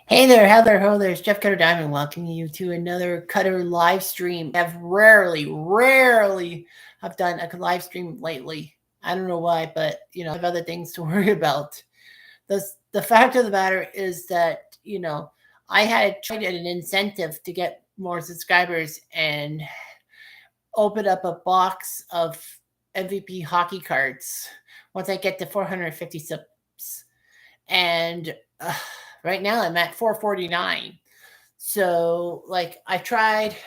Hey there, how there, ho there. It's Jeff Cutter Diamond welcoming you to another Cutter live stream. I've rarely have done a live stream lately. I don't know why, but I have other things to worry about. The fact of the matter is that I had tried an incentive to get more subscribers and open up a box of MVP hockey cards once I get to 450 subs. And right now I'm at 449. So like I tried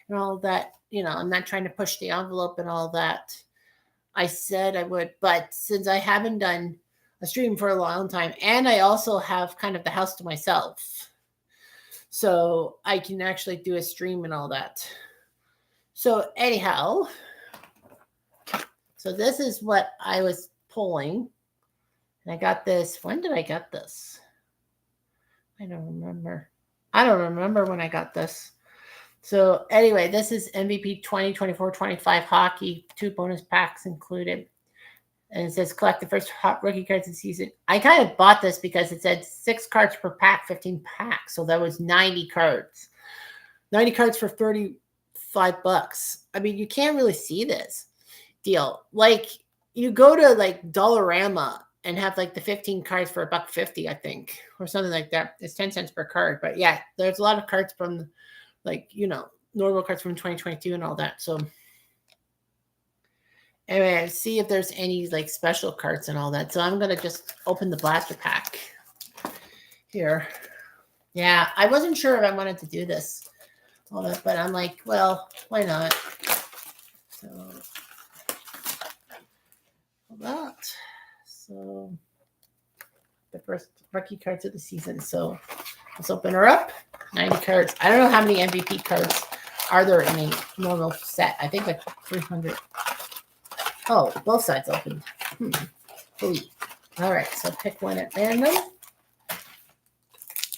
and all that, I'm not trying to push the envelope and all that. I said I would, but since I haven't done a stream for a long time, and I also have kind of the house to myself, so I can actually do a stream and all that. So anyhow, so this is what I was pulling, and I got this. When did I get this? I don't remember. I don't remember when I got this. So anyway, this is MVP 2024-25 hockey, 2 bonus packs included. And it says collect the first hot rookie cards of the season. I kind of bought this because it said 6 cards per pack, 15 packs. So that was 90 cards. 90 cards for $35. I mean, you can't really see this deal. Like you go to like Dollarama and have like the 15 cards for $1.50, I think, or something like that. It's 10 cents per card. But yeah, there's a lot of cards from like, normal cards from 2022 and all that. So anyway, see if there's any like special cards and all that. So I'm going to just open the blaster pack here. Yeah, I wasn't sure if I wanted to do this, all that, but I'm like, well, why not? So that. So the first rookie cards of the season. So let's open her up. 90 cards. I don't know how many MVP cards are there in a normal set. I think like 300. Oh, both sides open. All right, so pick one at random.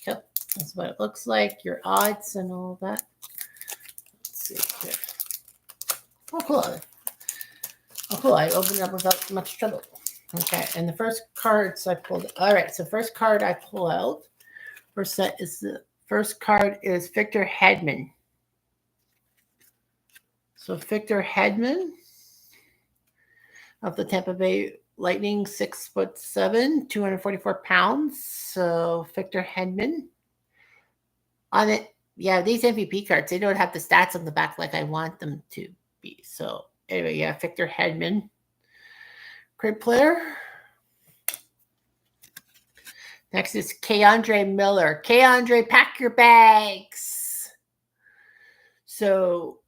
Yep, that's what it looks like. Your odds and all that. Let's see here. Oh, cool. Oh, cool. I opened it up without much trouble. Okay, and the first cards I pulled. All right, so first card I pull out. First set is the first card is Victor Hedman. So Victor Hedman of the Tampa Bay Lightning, 6'7", 244 pounds. So Victor Hedman. On it, yeah, these MVP cards, they don't have the stats on the back like I want them to be. So anyway, yeah, Victor Hedman. Great player. Next is K'Andre Miller. K'Andre, pack your bags. So,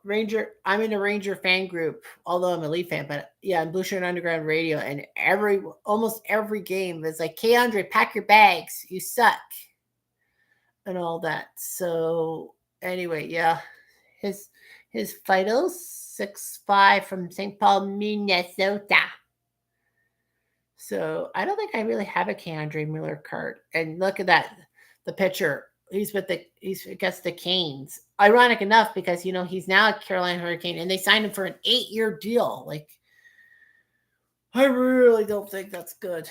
Ranger, I'm in a Ranger fan group, although I'm a Leaf fan, but yeah, I'm Blue Shirt Underground Radio, and almost every game is like, K'Andre, pack your bags. You suck. And all that. So anyway, yeah. His vitals, 6'5" from St. Paul, Minnesota. So I don't think I really have a K'Andre Miller card. And look at that, the pitcher. He's against the Canes. Ironic enough, because he's now a Carolina Hurricane, and they signed him for an 8-year deal. Like, I really don't think that's good.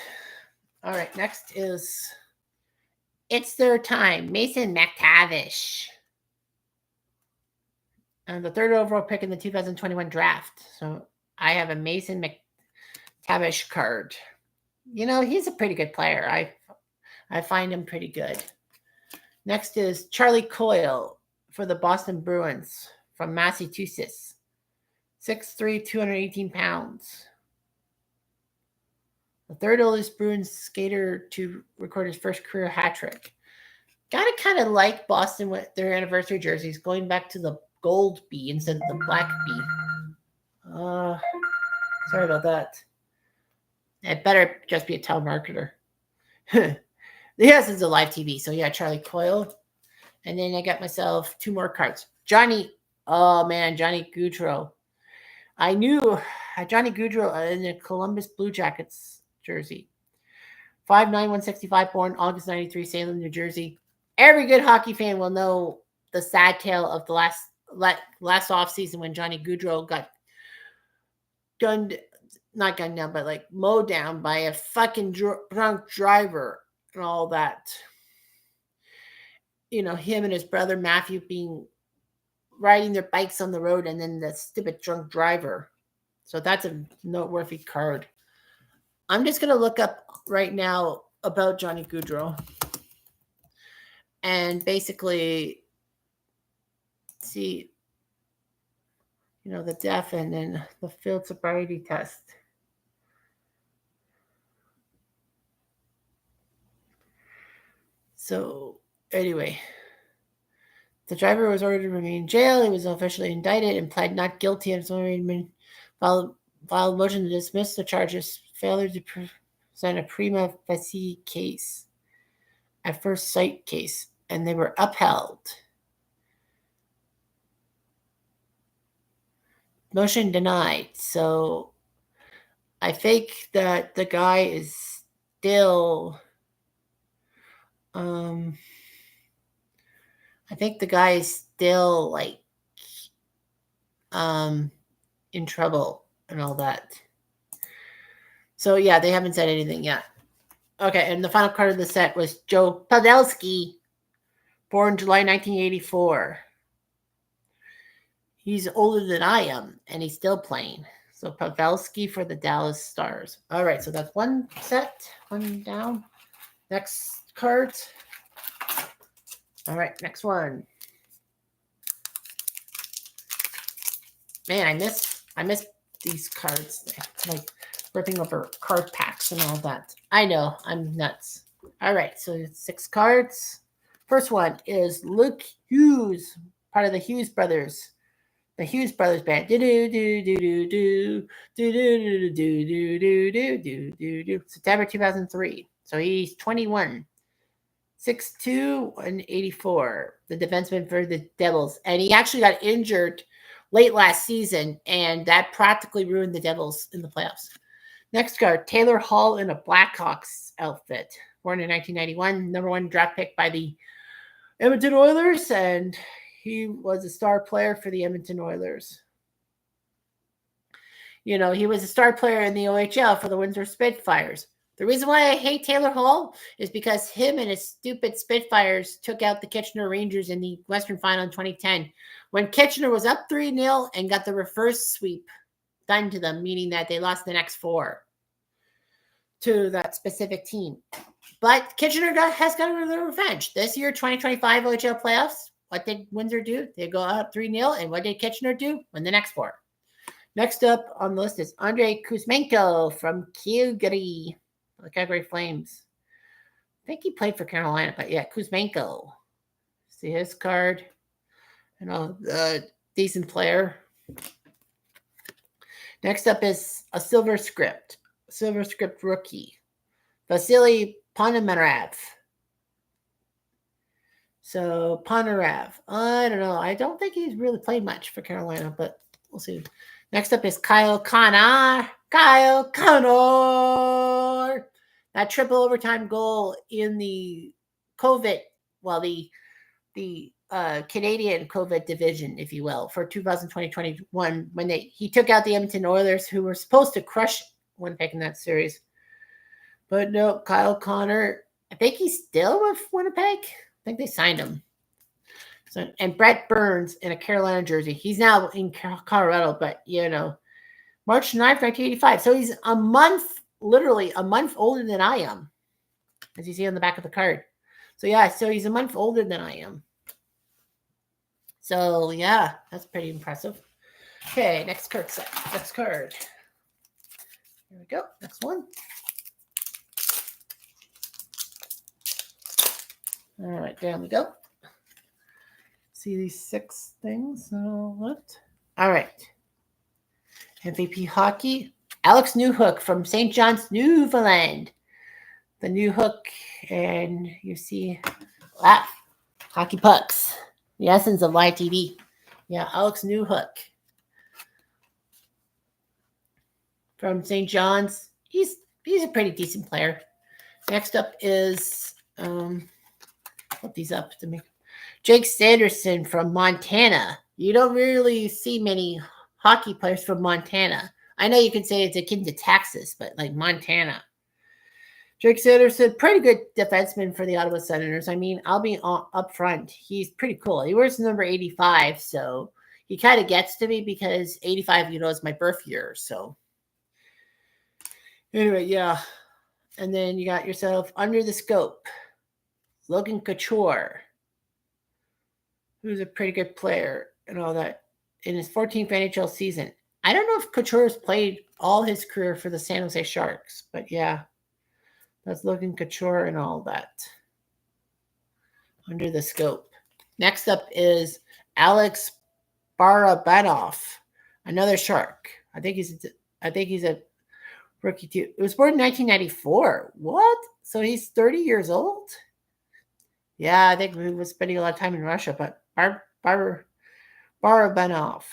All right, next is It's Their Time, Mason McTavish. And the 3rd overall pick in the 2021 draft. So I have a Mason McTavish card. He's a pretty good player. I find him pretty good. Next is Charlie Coyle for the Boston Bruins from Massachusetts. 6'3", 218 pounds. The 3rd oldest Bruins skater to record his first career hat trick. Gotta kind of like Boston with their anniversary jerseys, going back to the gold B instead of the black B. Sorry about that. It better just be a telemarketer. Yes, it's a live TV. So yeah, Charlie Coyle. And then I got myself 2 more cards. Johnny Gaudreau. I knew Johnny Gaudreau in the Columbus Blue Jackets jersey. 5'9", 165, born August 93, Salem, New Jersey. Every good hockey fan will know the sad tale of the last offseason when Johnny Gaudreau got not gunned down, but mowed down by a fucking drunk driver and all that. him and his brother Matthew being riding their bikes on the road, and then the stupid drunk driver. So that's a noteworthy card. I'm just going to look up right now about Johnny Gaudreau and basically see, the death and then the field sobriety test. So, anyway, the driver was ordered to remain in jail. He was officially indicted and pled not guilty of filed a motion to dismiss the charges, failure to present a prima facie case, at first sight case, and they were upheld. Motion denied. So I think that the guy is still like in trouble and all that. So yeah, they haven't said anything yet. Okay, and the final card of the set was Joe Pavelski, born July 1984. He's older than I am, and he's still playing. So Pavelski for the Dallas Stars. All right, so that's one set, one down. Next cards. All right, next one. Man, I miss these cards. Like ripping over card packs and all that. I know, I'm nuts. All right, so it's 6 cards. First one is Luke Hughes, part of the Hughes Brothers. The Hughes Brothers Band. September 2003. So he's 21. 6'2", 184. The defenseman for the Devils. And he actually got injured late last season, and that practically ruined the Devils in the playoffs. Next card, Taylor Hall in a Blackhawks outfit. Born in 1991. Number 1 draft pick by the Edmonton Oilers, and he was a star player for the Edmonton Oilers. He was a star player in the OHL for the Windsor Spitfires. The reason why I hate Taylor Hall is because him and his stupid Spitfires took out the Kitchener Rangers in the Western Final in 2010 when Kitchener was up 3-0 and got the reverse sweep done to them, meaning that they lost the next 4 to that specific team. But Kitchener has got their revenge. This year, 2025 OHL playoffs, what did Windsor do? They go up 3-0, and what did Kitchener do? Win the next 4. Next up on the list is Andrei Kuzmenko from Calgary, the Calgary Flames. I think he played for Carolina, but yeah, Kuzmenko. See his card. Decent player. Next up is a Silver Script rookie, Vasily Ponomarev. So Ponomarev, I don't know. I don't think he's really played much for Carolina, but we'll see. Next up is Kyle Connor. That triple overtime goal in the COVID, the Canadian COVID division, if you will, for 2020-21, when he took out the Edmonton Oilers, who were supposed to crush Winnipeg in that series. But no, Kyle Connor, I think he's still with Winnipeg. I think they signed him. So, and Brett Burns in a Carolina jersey. He's now in Colorado, but March 9th, 1985. So he's literally a month older than I am, as you see on the back of the card. So yeah, so he's a month older than I am. So yeah, that's pretty impressive. Okay, next card set. Next card. Here we go. Next one. All right, down we go. See these 6 things and all that? All right. MVP hockey, Alex Newhook from St. John's, Newfoundland. The Newhook, and you see hockey pucks. The essence of live TV. Yeah, Alex Newhook from St. John's. He's a pretty decent player. Next up is put these up to me. Jake Sanderson from Montana. You don't really see many hockey players from Montana. I know you could say it's akin to Texas, but like Montana. Jake Sanderson, pretty good defenseman for the Ottawa Senators. I mean, I'll be up front. He's pretty cool. He wears number 85, so he kind of gets to me because 85, is my birth year. So anyway, yeah. And then you got yourself under the scope, Logan Couture, who's a pretty good player and all that in his 14th NHL season. I don't know if Couture has played all his career for the San Jose Sharks, but yeah, that's Logan Couture and all that under the scope. Next up is Alex Barabanov, another Shark. I think he's a rookie too. It was born in 1994. What? So he's 30 years old? Yeah, I think he was spending a lot of time in Russia, but Barabanov.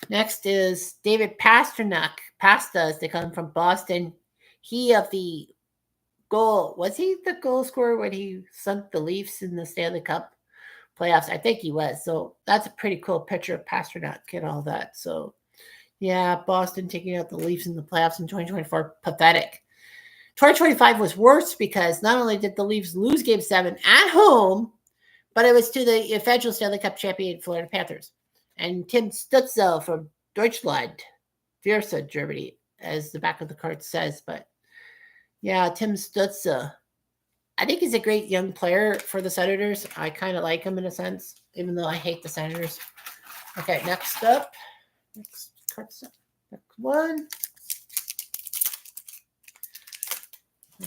Next is David Pastrnak. Pasta, as they call him, from Boston. He of the goal. Was he the goal scorer when he sunk the Leafs in the Stanley Cup playoffs? I think he was. So that's a pretty cool picture of Pastrnak and all that. So yeah, Boston taking out the Leafs in the playoffs in 2024. Pathetic. 2025 was worse because not only did the Leafs lose Game 7 at home, but it was to the eventual Stanley Cup champion Florida Panthers. And Tim Stützle from Deutschland, Viersa, Germany, as the back of the card says. But yeah, Tim Stützle. I think he's a great young player for the Senators. I kind of like him in a sense, even though I hate the Senators. Okay, next up. Next card set. Next one.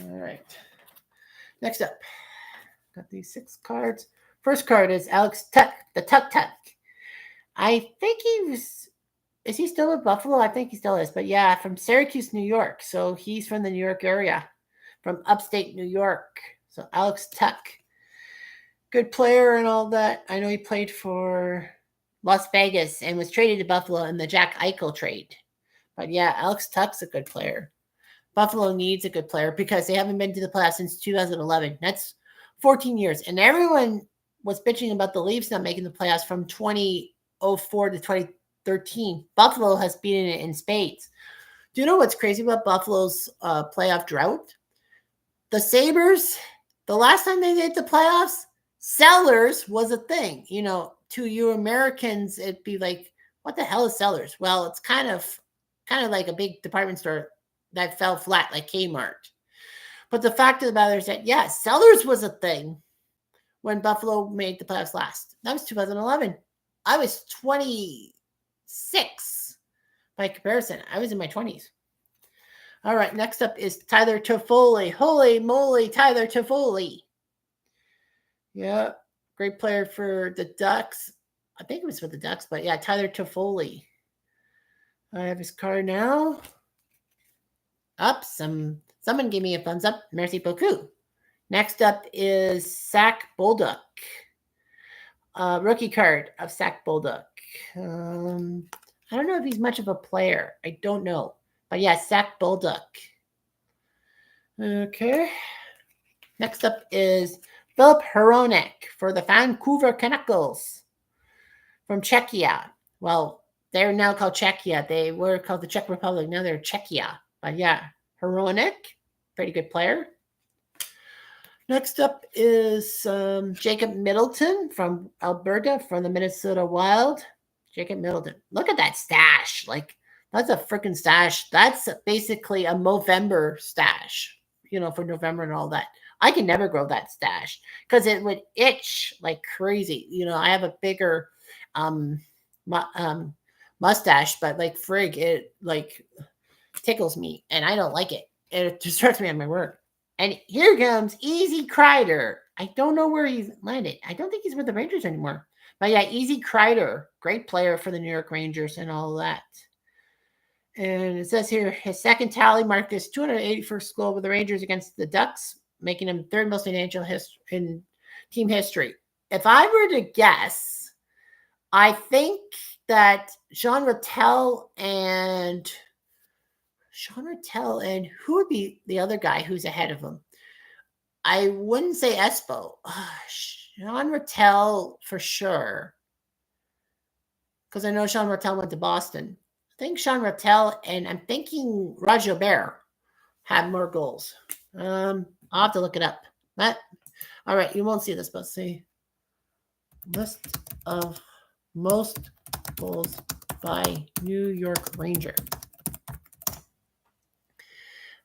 All right. Next up. Got these 6 cards. First card is Alex Tuck, the Tuck Tuck. I think is he still with Buffalo? I think he still is. But yeah, from Syracuse, New York. So he's from the New York area, from upstate New York. So Alex Tuck. Good player and all that. I know he played for Las Vegas and was traded to Buffalo in the Jack Eichel trade. But yeah, Alex Tuck's a good player. Buffalo needs a good player because they haven't been to the playoffs since 2011. That's 14 years. And everyone was bitching about the Leafs not making the playoffs from 2004 to 2013. Buffalo has beaten it in spades. Do you know what's crazy about Buffalo's playoff drought? The Sabres, the last time they made the playoffs, Sellers was a thing. To you Americans, it'd be like, what the hell is Sellers? Well, it's kind of like a big department store that fell flat like Kmart. But the fact of the matter is that, yeah, Sellers was a thing when Buffalo made the playoffs last. That was 2011. I was 26 by comparison. I was in my 20s. All right, next up is Tyler Toffoli. Holy moly, Tyler Toffoli. Yeah, great player for the Ducks. I think it was for the Ducks, but yeah, Tyler Toffoli. I have his card now. Up, someone gave me a thumbs up. Merci beaucoup. Next up is Zach Bolduc. Rookie card of Zach Bolduc. I don't know if he's much of a player. I don't know. But yeah, Zach Bolduc. Okay. Next up is Filip Hronek for the Vancouver Canucks from Czechia. Well, they're now called Czechia. They were called the Czech Republic. Now they're Czechia. But yeah, Hronek, pretty good player. Next up is Jacob Middleton from Alberta from the Minnesota Wild. Jacob Middleton. Look at that stash. Like, that's a freaking stash. That's basically a Movember stash, for November and all that. I can never grow that stash because it would itch like crazy. I have a bigger mustache, but like frig, it like tickles me and I don't like it. It distracts me on my work. And here comes Easy Kreider. I don't know where he's landed. I don't think he's with the Rangers anymore. But yeah, Easy Kreider, great player for the New York Rangers and all that. And it says here, his second tally marked his 281st goal with the Rangers against the Ducks, making him third most in in team history. If I were to guess, I think that Jean Rattel and who would be the other guy who's ahead of him? I wouldn't say Espo. Jean Rattel for sure. Because I know Jean Rattel went to Boston. I think Jean Rattel and I'm thinking Roger Bear had more goals. I'll have to look it up. But all right, you won't see this, but see list of most goals by New York Ranger.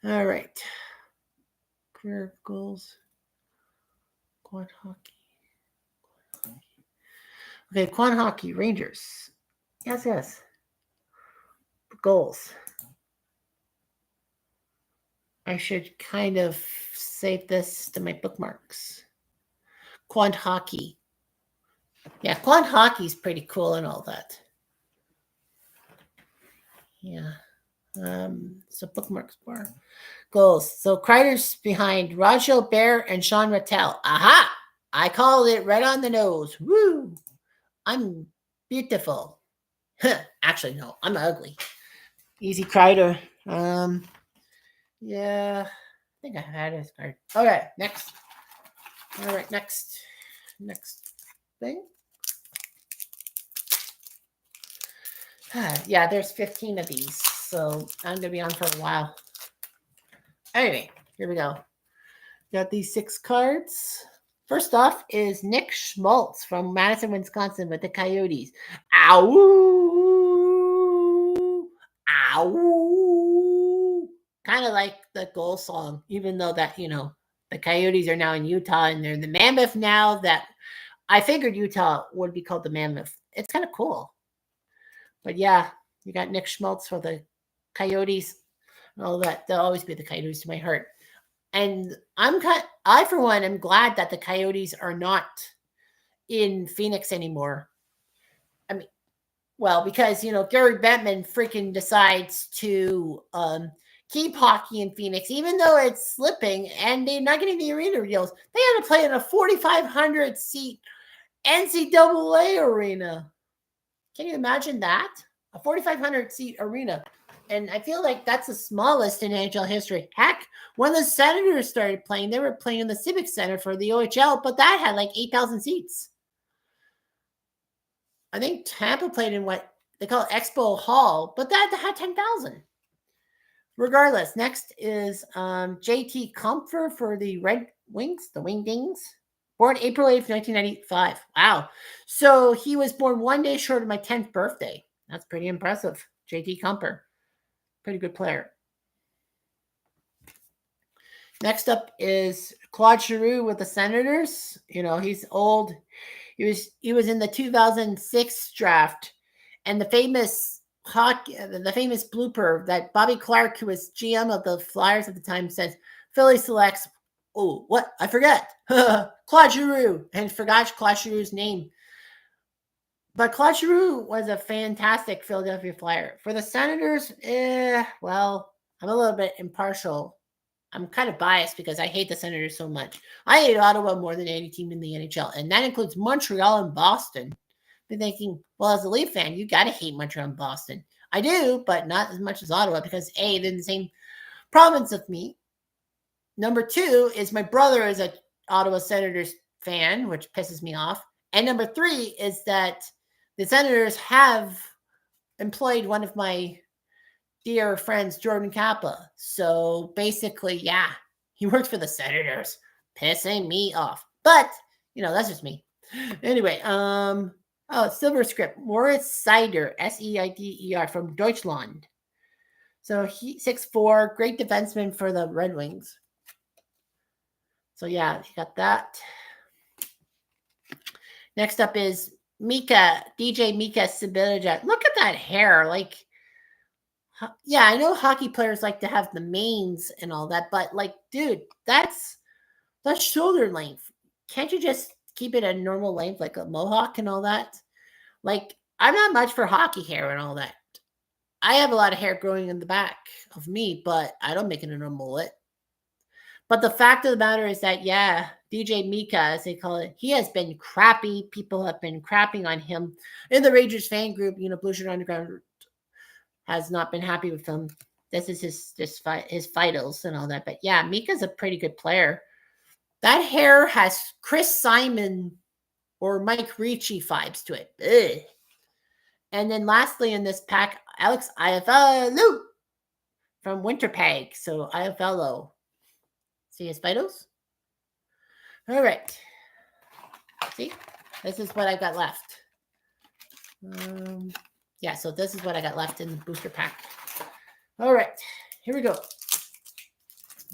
All right. Career goals. Quad hockey. Okay, quad hockey, Rangers. Yes. Goals. I should kind of save this to my bookmarks. Quad hockey. Yeah, quad hockey is pretty cool and all that. Yeah. So bookmarks bar. Goals. So Kreider's behind Roger Bear and Sean Rattel. Aha! I called it right on the nose. Woo! I'm beautiful. Actually, no, I'm ugly. Easy Kreider. Yeah, I think I had his card. Okay, next. All right, next thing. Yeah, there's 15 of these, so I'm gonna be on for a while. Anyway, here we go. Got these 6 cards. First off is Nick Schmaltz from Madison, Wisconsin with the Coyotes. Ow! Ow! Kind of like the goal song, even though that, the Coyotes are now in Utah and they're the Mammoth now. That I figured Utah would be called the Mammoth. It's kind of cool. But yeah, you got Nick Schmaltz for the Coyotes. All that. They'll always be the Coyotes to my heart. And I for one am glad that the Coyotes are not in Phoenix anymore. I mean, well, because Gary Bettman freaking decides to keep hockey in Phoenix, even though it's slipping, and they're not getting the arena deals. They had to play in a 4,500 seat NCAA arena. Can you imagine that? A 4,500 seat arena. And I feel like that's the smallest in NHL history. Heck, when the Senators started playing, they were playing in the Civic Center for the OHL, but that had like 8,000 seats. I think Tampa played in what they call Expo Hall, but that had 10,000. Regardless, next is JT Compher for the Red Wings, the Wingdings. Born April 8th, 1995. Wow. So he was born one day short of my 10th birthday. That's pretty impressive. JT Compher. Pretty good player. Next up is Claude Giroux with the Senators. He's old. He was in the 2006 draft, and the famous blooper that Bobby Clark, who was GM of the Flyers at the time, says Philly selects. Oh, what? I forget. Claude Giroux, and forgot Claude Giroux's name. But Claude Giroux was a fantastic Philadelphia Flyer. For the Senators, well, I'm a little bit impartial. I'm kind of biased because I hate the Senators so much. I hate Ottawa more than any team in the NHL, and that includes Montreal and Boston. Been thinking, well, as a Leaf fan, you got to hate Montreal and Boston. I do, but not as much as Ottawa because A, they're in the same province with me. Number 2 is my brother is a Ottawa Senators fan, which pisses me off. And number 3 is that the Senators have employed one of my dear friends, Jordan Kappa. So basically, yeah, he works for the Senators, pissing me off. But, that's just me. Anyway, Silver Script, Moritz Seider, Seider from Deutschland. So he 6'4", great defenseman for the Red Wings. So yeah, you got that. Next up is DJ Mika Sibilija. Look at that hair. Like, yeah, I know hockey players like to have the manes and all that, but like, dude, that's shoulder length. Can't you just keep it a normal length, like a mohawk and all that? Like, I'm not much for hockey hair and all that. I have a lot of hair growing in the back of me, but I don't make it into a mullet. But the fact of the matter is that, yeah, DJ Mika, as they call it, he has been crappy. People have been crapping on him. In the Rangers fan group, Blue Shirt Underground has not been happy with him. This is his vitals and all that. But yeah, Mika's a pretty good player. That hair has Chris Simon or Mike Ricci vibes to it. Ugh. And then lastly in this pack, Alex Iafalou from Winterpeg. So IFLO. See his vitals? All right. See, this is what I got left. Yeah, so this is what I got left in the booster pack. All right, here we go.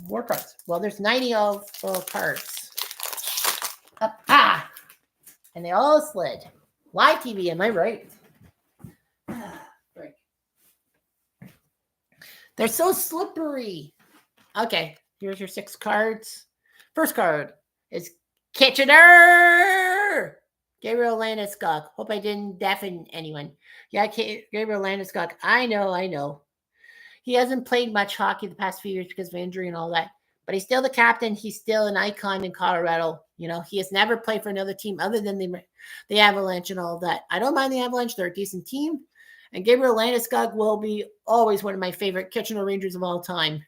More cards. Well, there's 90 cards. And they all slid. Live TV, am I right? Break. They're so slippery. Okay, here's your 6 cards. First card is Kitchener. Gabriel Landeskog. Hope I didn't deafen anyone. Yeah, Gabriel Landeskog. I know. He hasn't played much hockey the past few years because of injury and all that. But he's still the captain. He's still an icon in Colorado. You know, he has never played for another team other than the Avalanche and all that. I don't mind the Avalanche. They're a decent team. And Gabriel Landeskog will be always one of my favorite Kitchener Rangers of all time.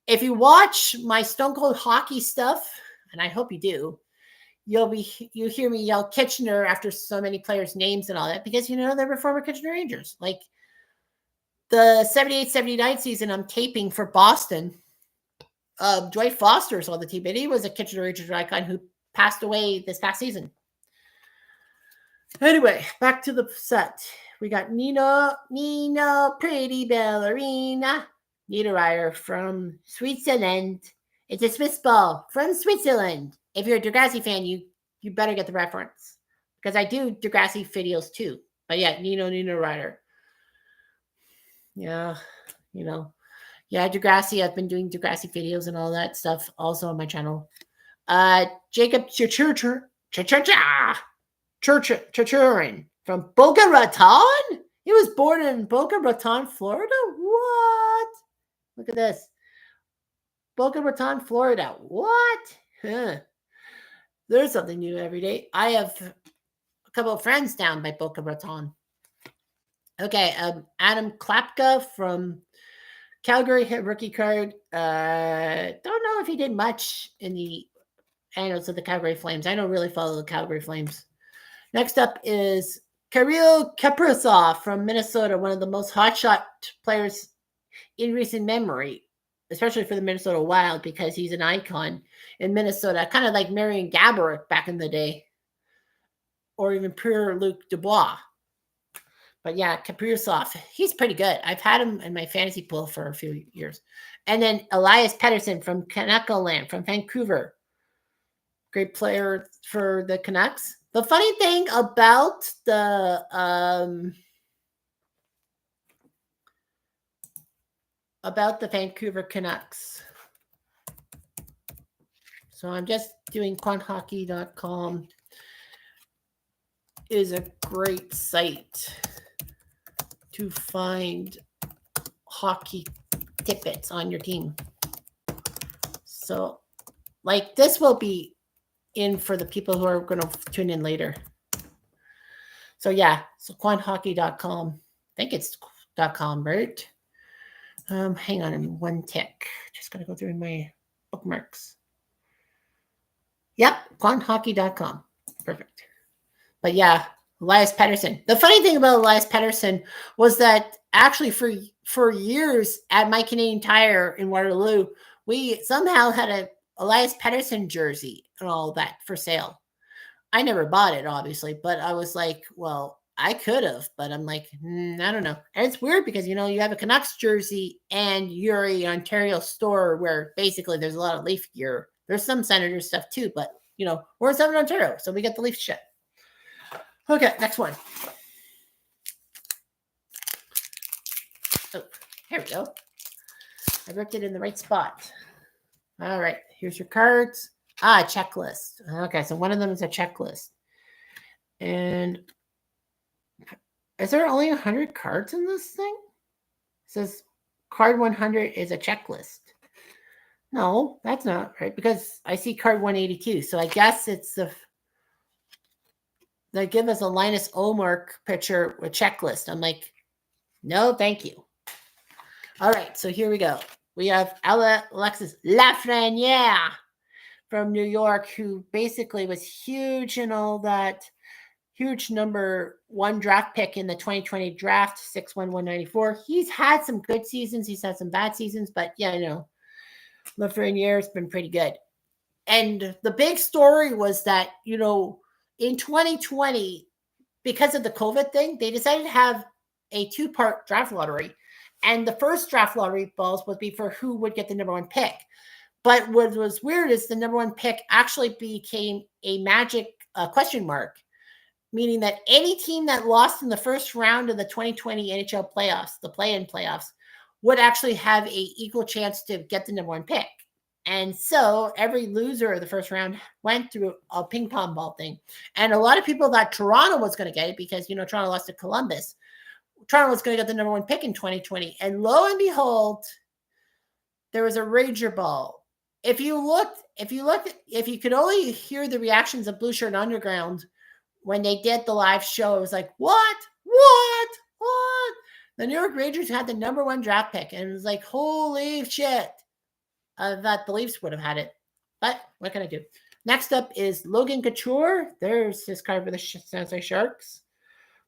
If you watch my Stone Cold Hockey stuff, and I hope you do, you hear me yell Kitchener after so many players' names and all that because, you know, they were former Kitchener Rangers. Like the 78-79 season, I'm taping for Boston. Dwight Foster is on the team, and he was a Kitchener Rangers icon who passed away this past season. Anyway, back to the set. We got Nina, pretty ballerina. Niederreiter from Switzerland. It's a Swiss ball from Switzerland. If you're a Degrassi fan, you better get the reference. Because I do Degrassi videos too. But yeah, Niederreiter. Yeah, you know. Yeah, Degrassi. I've been doing Degrassi videos and all that stuff also on my channel. Jacob Churchurin from Boca Raton. He was born in Boca Raton, Florida. What? Look at this. Boca Raton, Florida. What? Huh. There's something new every day. I have a couple of friends down by Boca Raton. Okay, Adam Klapka from Calgary hit rookie card. Don't know if he did much in the annals of the Calgary Flames. I don't really follow the Calgary Flames. Next up is Kirill Kaprizov from Minnesota, one of the most hotshot players in recent memory, especially for the Minnesota Wild, because he's an icon in Minnesota, kind of like Marion Gaborik back in the day, or even Pierre-Luc Dubois. But yeah, Kaprizov, he's pretty good. I've had him in my fantasy pool for a few years. And then Elias Pettersson from Canuckland, from Vancouver. Great player for the Canucks. The funny thing about the Vancouver Canucks. So I'm just doing quanthockey.com. Is a great site to find hockey tidbits on your team. So, like, this will be in for the people who are going to tune in later. So, yeah. So, quanthockey.com. I think it's .com, right? Hang on in one tick. Just got to go through my bookmarks. Yep. Quanthockey.com. Perfect. But, yeah. Elias Pettersson. The funny thing about Elias Pettersson was that actually for years at My Canadian Tire in Waterloo, we somehow had a Elias Pettersson jersey and all that for sale. I never bought it, obviously, but I was like, well, I could have, but I'm like, I don't know. And it's weird because, you know, you have a Canucks jersey and you're an Ontario store where basically there's a lot of Leaf gear. There's some Senators stuff too, but, you know, we're in Southern Ontario, so we get the Leaf shit. Okay, next one. Oh, here we go. I ripped it in the right spot. All right, here's your cards. Checklist. Okay, so one of them is a checklist. And is there only 100 cards in this thing? It says card 100 is a checklist. No, that's not right because I see card 182. So I guess it's they give us a Linus Ullmark picture with checklist. I'm like, no, thank you. All right, so here we go. We have Alexis Lafreniere from New York, who basically was huge and all that. huge number 1 draft pick in the 2020 draft, 6'1", 194. He's had some good seasons. He's had some bad seasons, but yeah, Lafreniere has been pretty good. And the big story was that, in 2020, because of the COVID thing, they decided to have a 2-part draft lottery. And the first draft lottery balls would be for who would get the number 1 pick. But what was weird is the number 1 pick actually became a magic question mark, meaning that any team that lost in the first round of the 2020 NHL playoffs, the play-in playoffs, would actually have a equal chance to get the number 1 pick. And so every loser of the first round went through a ping pong ball thing. And a lot of people thought Toronto was going to get it because, Toronto lost to Columbus. Toronto was going to get the number 1 pick in 2020. And lo and behold, there was a Ranger ball. If you could only hear the reactions of Blue Shirt Underground when they did the live show, it was like, what? The New York Rangers had the number 1 draft pick. And it was like, holy shit. That the Leafs would have had it. But what can I do? Next up is Logan Couture. There's his card for the San Jose Sharks.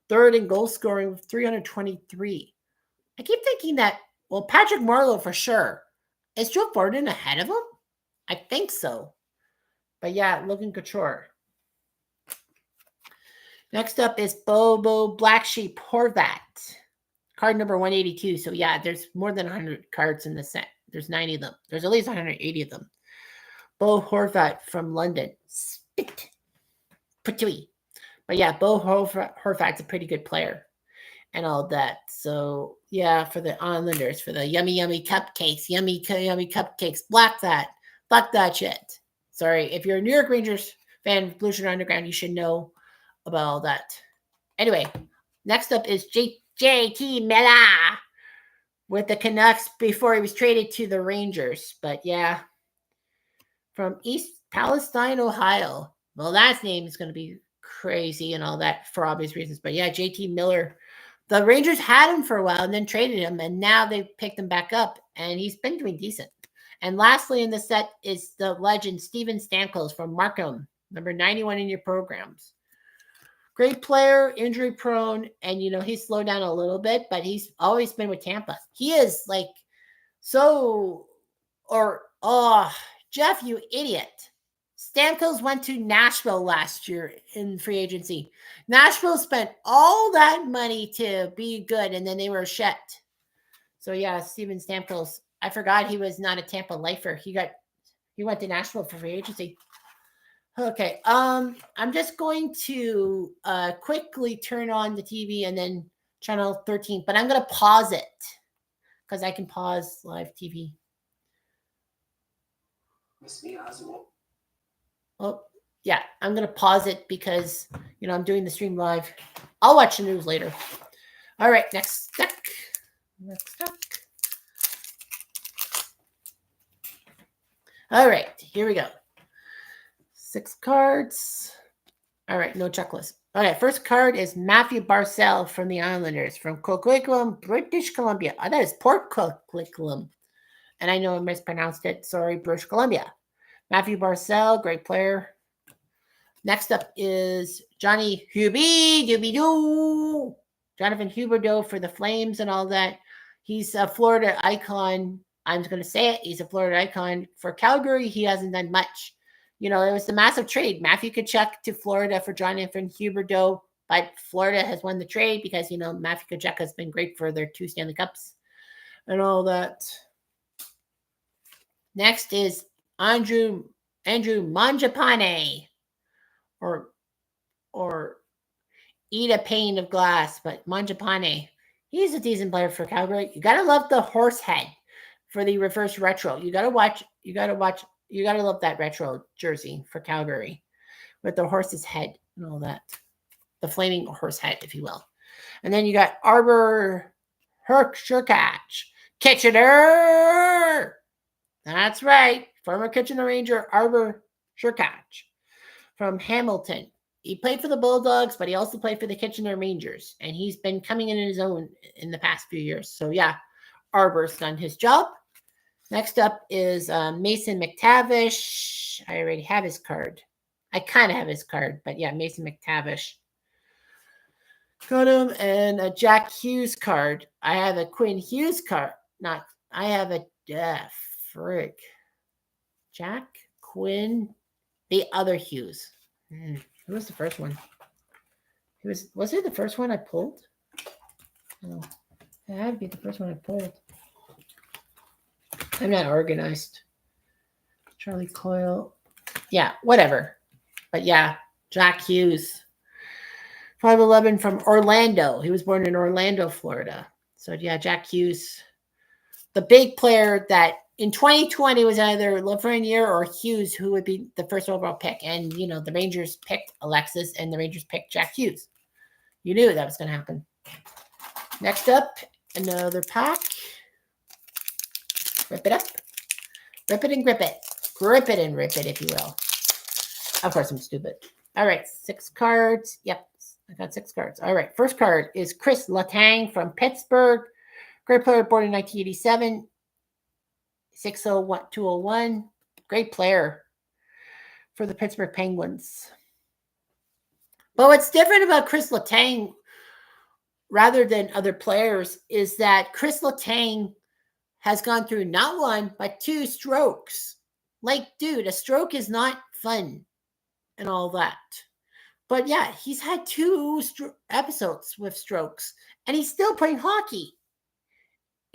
3rd in goal scoring with 323. I keep thinking that, Patrick Marleau for sure. Is Joe Thornton ahead of him? I think so. But yeah, Logan Couture. Next up is Bobo Black Sheep Horvat. Card number 182. So yeah, there's more than 100 cards in the set. There's 90 of them. There's at least 180 of them. Bo Horvat from London. Spit. Patui. But yeah, Bo Horvat's a pretty good player and all that. So yeah, for the Islanders, for the yummy cupcakes, yummy cupcakes, block that shit. Sorry, if you're a New York Rangers fan, Blue Shirt Underground, you should know about all that. Anyway, next up is JT Miller with the Canucks before he was traded to the Rangers. But yeah, from East Palestine, Ohio. Well, that name is going to be crazy and all that for obvious reasons. But yeah, JT Miller. The Rangers had him for a while and then traded him, and now they picked him back up, and he's been doing decent. And lastly in the set is the legend Steven Stamkos from Markham, number 91 in your programs. Great player, injury prone, and he's slowed down a little bit, but he's always been with Tampa. He is like Jeff, you idiot. Stamkos went to Nashville last year in free agency. Nashville spent all that money to be good, and then they were shit. So yeah, Steven Stamkos. I forgot he was not a Tampa lifer. He went to Nashville for free agency. Okay, I'm just going to quickly turn on the TV and then channel 13, but I'm going to pause it because I can pause live TV. Oh, yeah, I'm going to pause it because, I'm doing the stream live. I'll watch the news later. All right, next deck. All right, here we go. 6 cards. All right, no checklist. Okay, first card is Matthew Barzal from the Islanders from Coquitlam, British Columbia. Oh, that is Port Coquitlam. And I know I mispronounced it. Sorry, British Columbia. Matthew Barzal, great player. Next up is Johnny Huberdeau. Jonathan Huberdeau for the Flames and all that. He's a Florida icon. I'm going to say it. He's a Florida icon. For Calgary, he hasn't done much. It was the massive trade. Matthew Tkachuk to Florida for Jonathan Huberdeau, but Florida has won the trade because, Matthew Tkachuk has been great for their 2 Stanley Cups and all that. Next is Andrew Mangiapane, or eat a pane of glass, but Mangiapane, he's a decent player for Calgary. You gotta love the horse head for the reverse retro. You gotta love that retro jersey for Calgary with the horse's head and all that. The flaming horse head, if you will. And then you got Arbor Herkshirkach. Kitchener! That's right. Former Kitchener Ranger Arbor Herkshirkach from Hamilton. He played for the Bulldogs, but he also played for the Kitchener Rangers. And he's been coming in his own in the past few years. So yeah, Arbor's done his job. Next up is Mason McTavish. I already have his card. I kind of have his card, but yeah, Mason McTavish. Got him. And a Jack Hughes card. I have a Quinn Hughes card. I have a, frick. Jack, Quinn, the other Hughes. Who was the first one? Was it the first one I pulled? Oh, it had to be the first one I pulled. I'm not organized. Charlie Coyle. Yeah, whatever. But yeah, Jack Hughes. 5'11" from Orlando. He was born in Orlando, Florida. So yeah, Jack Hughes. The big player that in 2020 was either Lafreniere or Hughes, who would be the first overall pick. And, the Rangers picked Alexis and the Rangers picked Jack Hughes. You knew that was going to happen. Next up, another pack. Rip it up. Rip it and grip it. Grip it and rip it, if you will. Of course, I'm stupid. All right, 6 cards. Yep, I got 6 cards. All right, first card is Chris Letang from Pittsburgh. Great player, born in 1987. 601-201. Great player for the Pittsburgh Penguins. But what's different about Chris Letang, rather than other players, is that Chris Letang has gone through not 1, but 2 strokes. Like, dude, a stroke is not fun and all that. But yeah, he's had 2 episodes with strokes, and he's still playing hockey.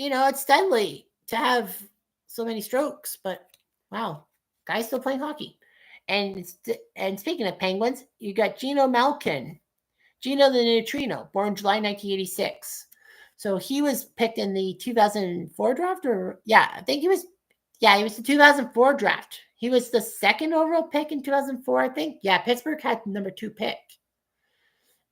It's deadly to have so many strokes, but wow, guy's still playing hockey. And speaking of Penguins, you got Gino Malkin, Gino the Neutrino, born July 1986. So he was picked in the 2004 draft, I think he was the 2004 draft. He was the 2nd overall pick in 2004, I think. Yeah, Pittsburgh had number 2 pick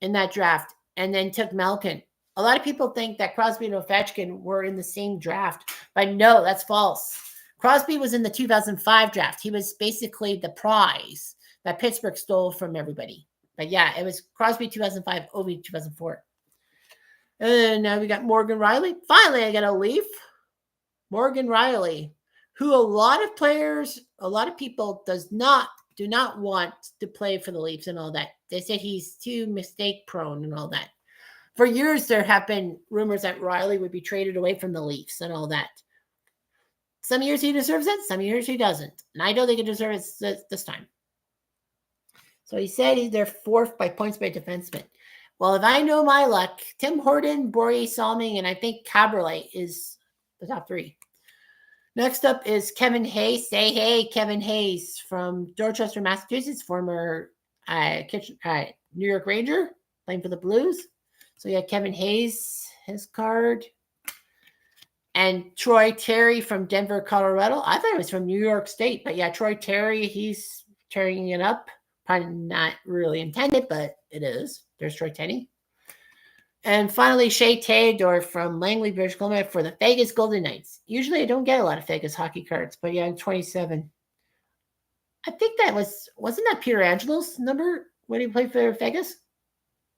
in that draft, and then took Malkin. A lot of people think that Crosby and Ovechkin were in the same draft, but no, that's false. Crosby was in the 2005 draft. He was basically the prize that Pittsburgh stole from everybody. But yeah, it was Crosby 2005, Ovi 2004. And now we got Morgan Rielly. Finally, I got a Leaf. Morgan Rielly, who a lot of people do not want to play for the Leafs and all that. They say he's too mistake prone and all that. For years, there have been rumors that Rielly would be traded away from the Leafs and all that. Some years he deserves it, some years he doesn't. And I don't think he deserves it this time. So he said he's their 4th by points by defenseman. Well, if I know my luck, Tim Horton, Borje Salming, and I think Cabriolet is the top 3. Next up is Kevin Hayes. Say hey, Kevin Hayes from Dorchester, Massachusetts, former New York Ranger, playing for the Blues. So yeah, Kevin Hayes, his card. And Troy Terry from Denver, Colorado. I thought it was from New York State, but yeah, Troy Terry, he's tearing it up. Probably not really intended, but it is. There's Troy Terry. And finally, Shea Theodore from Langley, British Columbia for the Vegas Golden Knights. Usually I don't get a lot of Vegas hockey cards, but yeah, 27. I think that wasn't that Peter Angelo's number when he played for Vegas?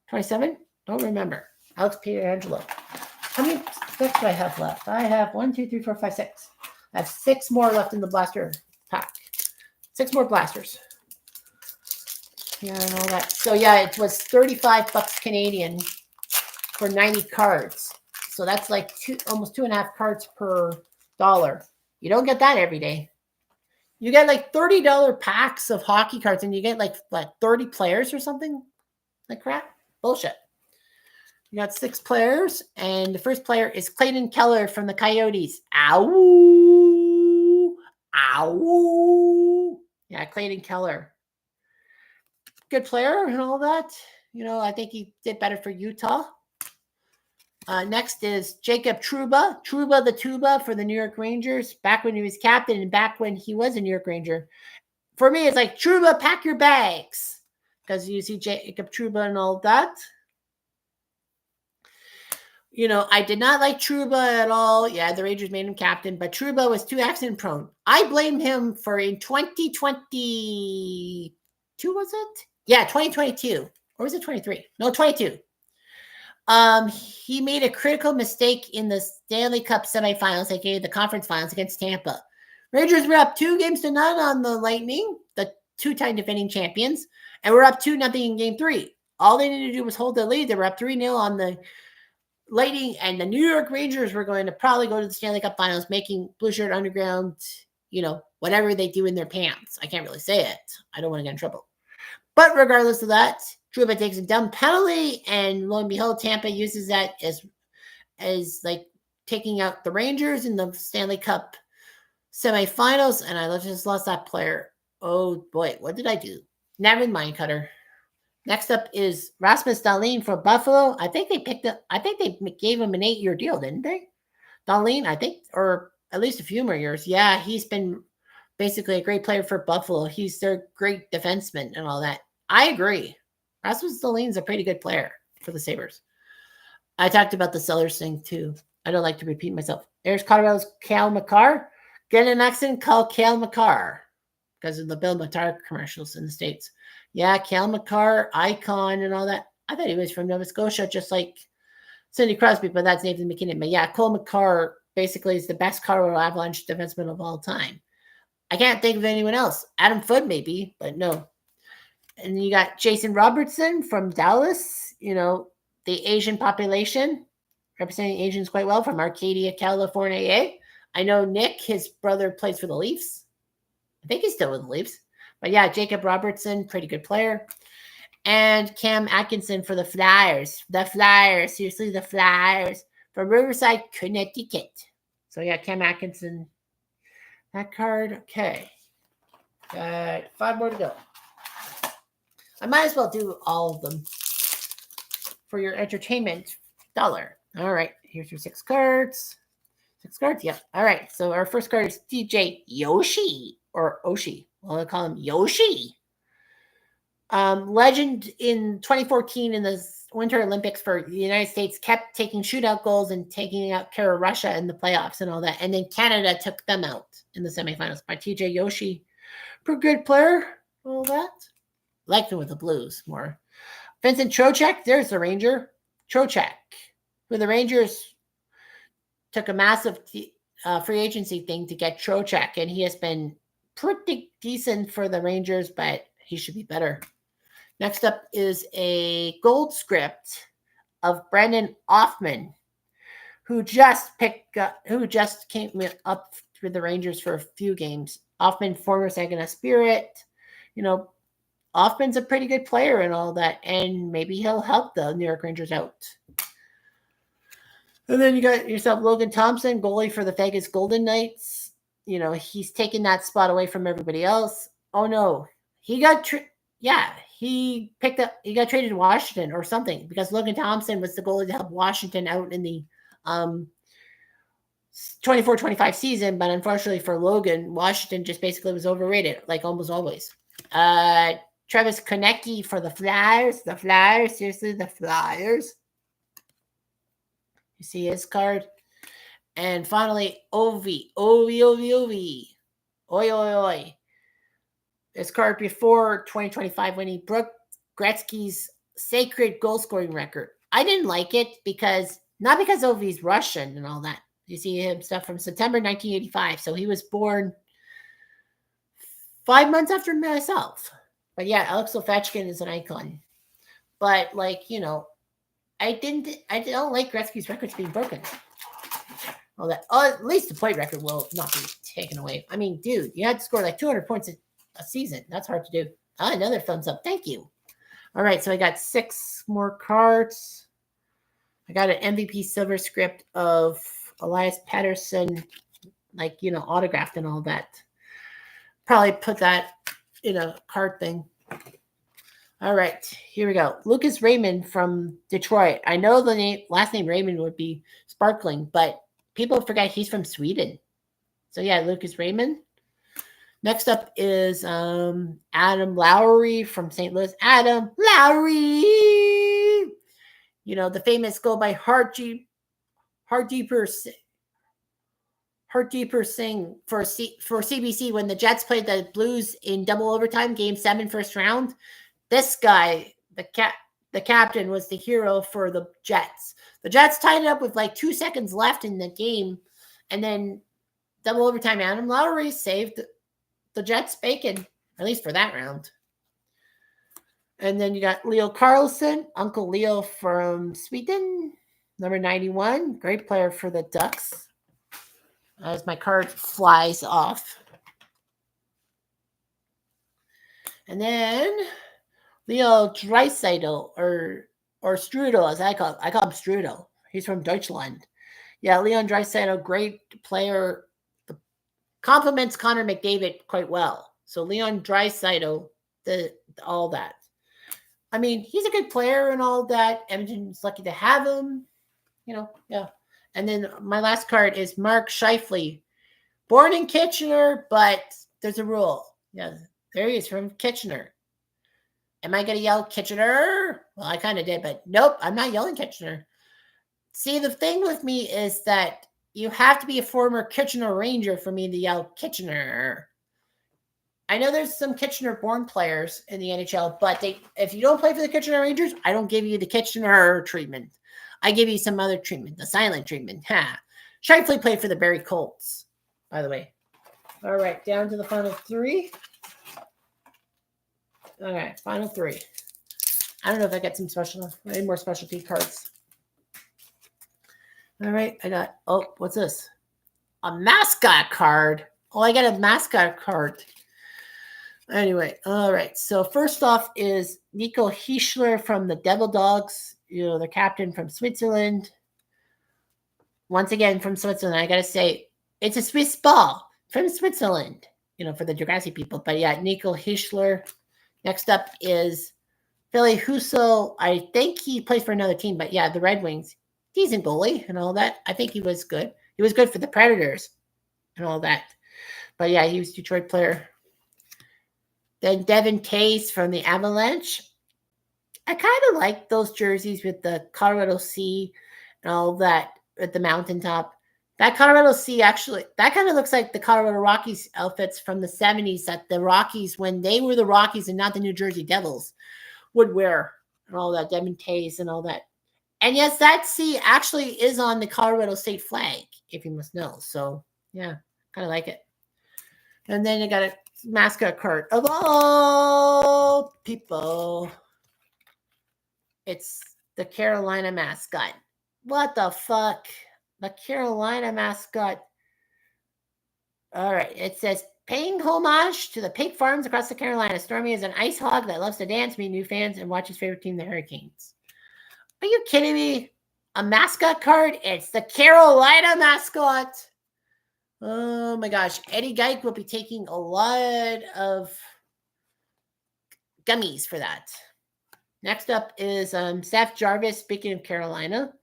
27? Don't remember. Alex Pietrangelo. How many sticks do I have left? I have 1, 2, 3, 4, 5, 6. I have 6 more left in the blaster pack. 6 more blasters. Yeah, and all that. So yeah, it was $35 Canadian for 90 cards. So that's like almost 2.5 cards per dollar. You don't get that every day. You get like $30 packs of hockey cards, and you get like 30 players or something like crap. Bullshit. You got 6 players, and the first player is Clayton Keller from the Coyotes. Ow! Ow! Yeah, Clayton Keller. Good player and all that. I think he did better for Utah. Next is Jacob Trouba. Trouba the Tuba for the New York Rangers. Back when he was captain and back when he was a New York Ranger. For me, it's like, Trouba, pack your bags. Because you see Jacob Trouba and all that. I did not like Trouba at all. Yeah, the Rangers made him captain, but Trouba was too accident prone. I blame him for in 2022, was it? Yeah, 2022. Or was it 23? No, 22. He made a critical mistake in the Stanley Cup semifinals, aka the conference finals against Tampa. Rangers were up 2-0 on the Lightning, the 2-time defending champions, and we're up 2-0 in game 3. All they needed to do was hold the lead. They were up 3-0 on the Lightning, and the New York Rangers were going to probably go to the Stanley Cup Finals, making Blue Shirt Underground, whatever they do in their pants. I can't really say it. I don't want to get in trouble. But regardless of that, Trouba takes a dumb penalty, and lo and behold, Tampa uses that as like taking out the Rangers in the Stanley Cup semifinals, and I just lost that player. Oh boy, what did I do? Never mind, Cutter. Next up is Rasmus Dahlin for Buffalo. I think they gave him an 8-year deal, didn't they? Dahlin, I think, or at least a few more years. Yeah, he's been basically a great player for Buffalo. He's their great defenseman and all that. I agree. Rasmus Dahlin's a pretty good player for the Sabres. I talked about the Sellers thing too. I don't like to repeat myself. There's Colorado's Cale Makar. Get an accent, call Cale Makar because of the Bill Matar commercials in the States. Yeah, Cale Makar, icon and all that. I thought he was from Nova Scotia, just like Sidney Crosby, but that's Nathan McKinnon. But yeah, Cole Makar basically is the best Colorado Avalanche defenseman of all time. I can't think of anyone else. Adam Foote maybe, but no. And you got Jason Robertson from Dallas, the Asian population, representing Asians quite well from Arcadia, California. I know Nick, his brother, plays for the Leafs. I think he's still with the Leafs. But yeah, Jacob Robertson, pretty good player. And Cam Atkinson for the Flyers. The Flyers, seriously, the Flyers from Riverside, Connecticut. So yeah, Cam Atkinson. That card, okay. Got 5 more to go. I might as well do all of them for your entertainment dollar. All right, here's your 6 cards. 6 cards, yep. All right, so our first card is DJ Yoshi, or Oshi. Well, I call him Yoshi. Legend in 2014 in the Winter Olympics for the United States, kept taking shootout goals and taking out care of Russia in the playoffs and all that. And then Canada took them out in the semifinals by TJ Yoshi. Pretty good player, all that. Liked him with the Blues more. Vincent Trocheck, there's the Ranger. Trocheck, who the Rangers took a massive free agency thing to get Trocheck, and he has been pretty decent for the Rangers, but he should be better. Next up is a gold script of Brendan Othmann, who just came up with the Rangers for a few games. Othmann, former Saginaw Spirit. Othmann's a pretty good player and all that, and maybe he'll help the New York Rangers out. And then you got yourself Logan Thompson, goalie for the Vegas Golden Knights. He's taking that spot away from everybody else. Oh no, he got he got traded to Washington or something because Logan Thompson was the goalie to help Washington out in the 24-25 season, but unfortunately for Logan, Washington just basically was overrated, like almost always. Travis Konecny for the Flyers. The Flyers, seriously, the Flyers. You see his card. And finally, Ovi. Oi, oi, oi. This card before 2025 when he broke Gretzky's sacred goal-scoring record. I didn't like it not because Ovi's Russian and all that. You see him stuff from September 1985. So he was born 5 months after myself. But yeah, Alex Ovechkin is an icon. But I don't like Gretzky's records being broken. All that. At least the point record will not be taken away. I mean, dude, you had to score like 200 points a season. That's hard to do. Another thumbs up. Thank you. All right, so I got 6 more cards. I got an MVP silver script of Elias Pettersson, autographed and all that. Probably put that in a card thing. All right, here we go. Lucas Raymond from Detroit. I know the last name Raymond would be sparkling, but people forget he's from Sweden. So yeah, Lucas Raymond. Next up is Adam Lowry from St. Louis. Adam Lowry! The famous goal by Hardeeper Singh for CBC when the Jets played the Blues in double overtime, Game 7, first round. This guy, the captain, was the hero for the Jets. The Jets tied it up with 2 seconds left in the game, and then double overtime. Adam Lowry saved the Jets' bacon, at least for that round. And then you got Leo Carlson, Uncle Leo from Sweden, number 91. Great player for the Ducks. As my card flies off. And then Leo Draisaitl, or Strudel, as I call him Strudel. He's from Deutschland. Yeah, Leon Draisaitl, great player. Compliments Connor McDavid quite well. So Leon Draisaitl, all that. I mean, he's a good player and all that. Edmonton's lucky to have him. Yeah. And then my last card is Mark Scheifele. Born in Kitchener, but there's a rule. Yeah, there he is from Kitchener. Am I going to yell Kitchener? Well, I kind of did, but nope, I'm not yelling Kitchener. See, the thing with me is that you have to be a former Kitchener Ranger for me to yell Kitchener. I know there's some Kitchener-born players in the NHL, but if you don't play for the Kitchener Rangers, I don't give you the Kitchener treatment. I give you some other treatment, the silent treatment. Scheifele played for the Barrie Colts, by the way. All right, down to the final three. All right, final three. I don't know if I got any more specialty cards. All right, I got, what's this? A mascot card. Oh, I got a mascot card. Anyway, all right. So first off is Nico Hischler from the Devil Dogs, the captain from Switzerland. Once again, from Switzerland, I got to say, it's a Swiss ball from Switzerland, for the Degrassi people. But yeah, Nico Hischler. Next up is Billy Husso. I think he plays for another team, but yeah, the Red Wings. Decent goalie and all that. I think he was good. He was good for the Predators and all that. But yeah, he was a Detroit player. Then Devin Tays from the Avalanche. I kind of like those jerseys with the Colorado Sea and all that at the mountaintop. That Colorado Sea, actually, that kind of looks like the Colorado Rockies outfits from the 70s that the Rockies, when they were the Rockies and not the New Jersey Devils, would wear and all that, Devin Tays and all that. And yes, that sea actually is on the Colorado state flag, if you must know. So, yeah, kind of like it. And then you got a mascot card of all people. It's the Carolina mascot. What the fuck? The Carolina mascot. All right. It says, paying homage to the pig farms across the Carolina. Stormy is an ice hog that loves to dance, meet new fans, and watch his favorite team, the Hurricanes. Are you kidding me? A mascot card? It's the Carolina mascot. Oh my gosh. Eddie Geik will be taking a lot of gummies for that. Next up is Seth Jarvis, speaking of Carolina.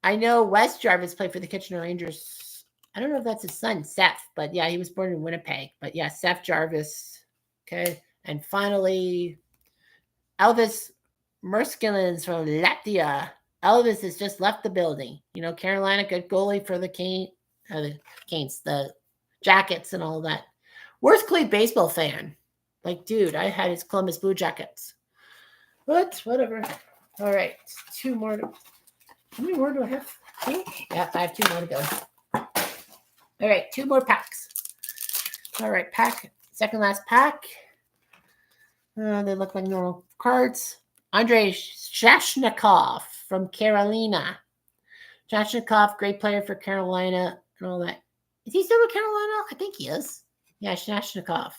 I know Wes Jarvis played for the Kitchener Rangers. I don't know if that's his son, Seth, but yeah, he was born in Winnipeg. But yeah, Seth Jarvis. Okay. And finally, Elvis Merskilins from Latvia. Elvis has just left the building. Carolina, good goalie for the Canes, the Jackets and all that. Worst Clay baseball fan. Like, dude, I had his Columbus Blue Jackets. But whatever. All right, two more. How many more do I have? Two? Yeah, I have two more to go. All right, two more packs. All right, second last pack. They look like normal cards. Andrei Shashnikov from Carolina. Shashnikov, great player for Carolina and all that. Is he still with Carolina? I think he is. Yeah, Shashnikov.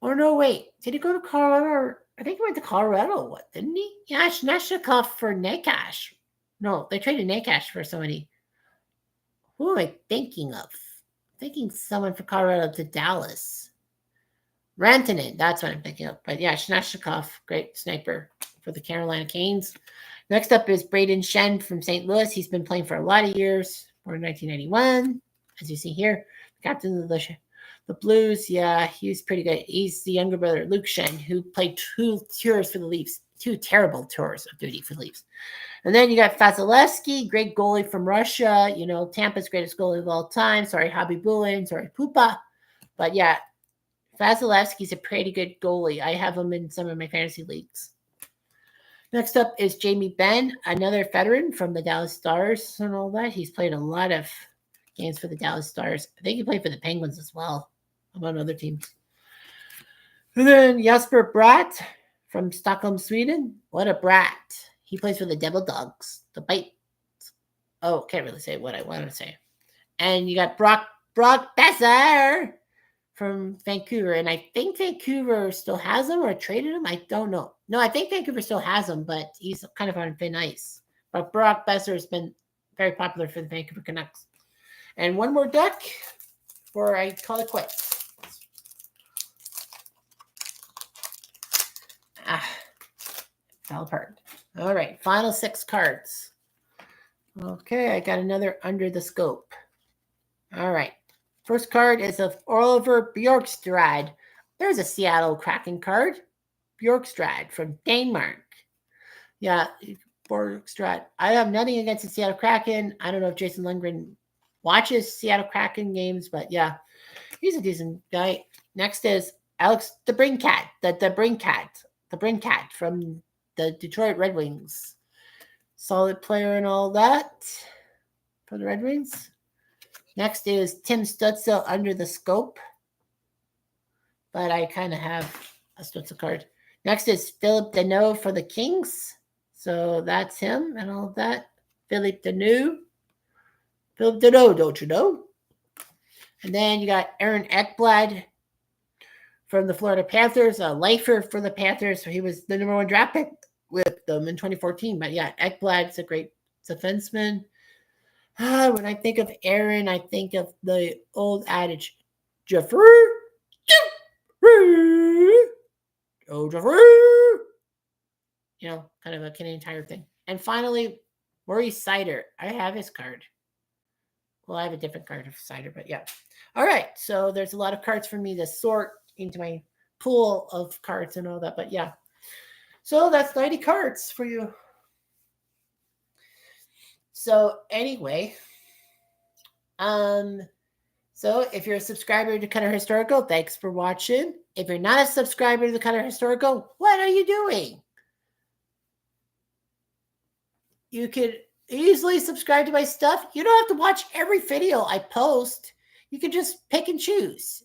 Or no, wait. Did he go to Colorado? I think he went to Colorado, didn't he? Yeah, Shashnikov for Nakash. No, they traded Nakash for somebody. Who am I thinking of? I'm thinking someone from Colorado to Dallas. Rantanen, that's what I'm thinking of. But yeah, Shashnikov, great sniper for the Carolina Canes. Next up is Braden Shen from St. Louis. He's been playing for a lot of years, born in 1991, as you see here. Captain of the Blues, yeah, he was pretty good. He's the younger brother, Luke Shen, who played 2 tours for the Leafs, 2 terrible tours of duty for the Leafs. And then you got Vasilevsky, great goalie from Russia. Tampa's greatest goalie of all time. Sorry, Habibulin. Sorry, Pupa. But yeah, Vasilevsky's a pretty good goalie. I have him in some of my fantasy leagues. Next up is Jamie Benn, another veteran from the Dallas Stars and all that. He's played a lot of games for the Dallas Stars. I think he played for the Penguins as well, among other teams. And then Jasper Bratt from Stockholm, Sweden. What a brat. He plays for the Devil Dogs. The Bite. Oh, can't really say what I want to say. And you got Brock Besser from Vancouver. And I think Vancouver still has him or traded him. I don't know. No, I think Vancouver still has him, but he's kind of on thin ice. But Brock Besser has been very popular for the Vancouver Canucks. And one more deck before I call it quits. Fell apart. All right, final 6 cards. Okay, I got another under the scope. All right. First card is of Oliver Bjorkstrad. There's a Seattle Kraken card. Bjorkstrad from Denmark. Yeah, Bjorkstrad. I have nothing against the Seattle Kraken. I don't know if Jason Lundgren watches Seattle Kraken games, but yeah, he's a decent guy. Next is Alex DeBrincat. The Brincat from the Detroit Red Wings. Solid player and all that for the Red Wings. Next is Tim Stutzel under the scope. But I kind of have a Stutzel card. Next is Philip Deneau for the Kings. So that's him and all of that. Philip Deneau, don't you know? And then you got Aaron Ekblad from the Florida Panthers, a lifer for the Panthers. So he was the number 1 draft pick with them in 2014. But yeah, Ekblad's a great defenseman. When I think of Aaron, I think of the old adage, Jeffrey, you know, kind of a Canadian Tire thing. And finally, Maurice Sider. I have his card. Well, I have a different card of Sider, but yeah. All right, so there's a lot of cards for me to sort into my pool of cards and all that, but yeah. So that's 90 cards for you. So anyway, so if you're a subscriber to Cutter Historical, thanks for watching. If you're not a subscriber to the Cutter Historical, what are you doing? You could easily subscribe to my stuff. You don't have to watch every video I post. You can just pick and choose.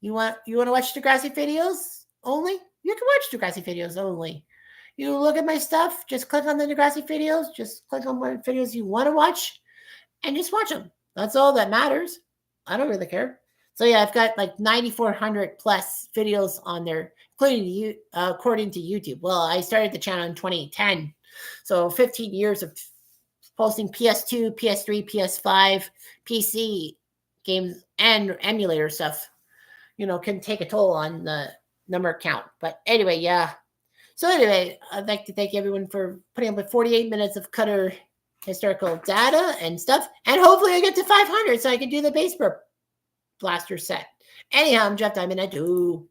You want to watch Degrassi videos only? You can watch Degrassi videos only. You look at my stuff, just click on the Degrassi videos, just click on what videos you want to watch, and just watch them. That's all that matters. I don't really care. So yeah, I've got like 9,400 plus videos on there, including according to YouTube. Well, I started the channel in 2010, so 15 years of posting PS2, PS3, PS5, PC games, and emulator stuff. You know, can take a toll on the number count. But anyway, yeah. So anyway, I'd like to thank everyone for putting up with 48 minutes of Cutter Historical data and stuff. And hopefully I get to 500 so I can do the Base Blaster set. Anyhow, I'm Jeff Diamond. I do.